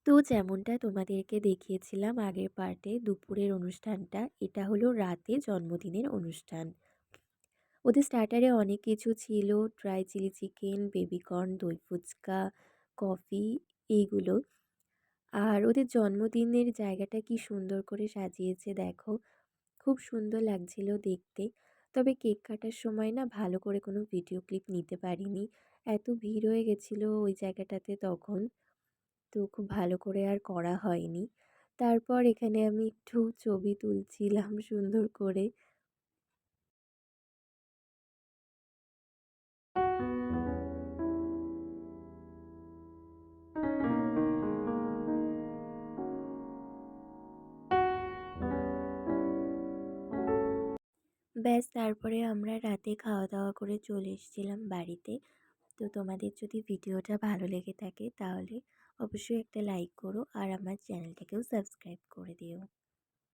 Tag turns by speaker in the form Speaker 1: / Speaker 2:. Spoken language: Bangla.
Speaker 1: তো যেমনটা তোমাদেরকে দেখিয়েছিলাম আগের পার্টে দুপুরের অনুষ্ঠানটা, এটা হলো রাতে জন্মদিনের অনুষ্ঠান। ওদের স্টার্টারে অনেক কিছু ছিল, ড্রাই চিলি চিকেন, বেবিকর্ন, দই ফুচকা, কফি এইগুলো। আর ওদের জন্মদিনের জায়গাটা কি সুন্দর করে সাজিয়েছে দেখো, খুব সুন্দর লাগছিল দেখতে। তবে কেক কাটার সময় না ভালো করে কোনো ভিডিও ক্লিপ নিতে পারিনি, এত ভিড় হয়ে গেছিলো ওই জায়গাটাতে তখন। তো খুব ভালো করে আর করা হয়নি। তারপর এখানে আমি একটু ছবি তুলছিলাম সুন্দর করে। ব্যাস তারপরে আমরা রাতে খাওয়া দাওয়া করে চলে এসেছিলাম বাড়িতে। তো তোমাদের যদি ভিডিওটা ভালো লেগে থাকে তাহলে অবশ্যই একটা লাইক করো আর আমার চ্যানেলটাকেও সাবস্ক্রাইব করে দিও।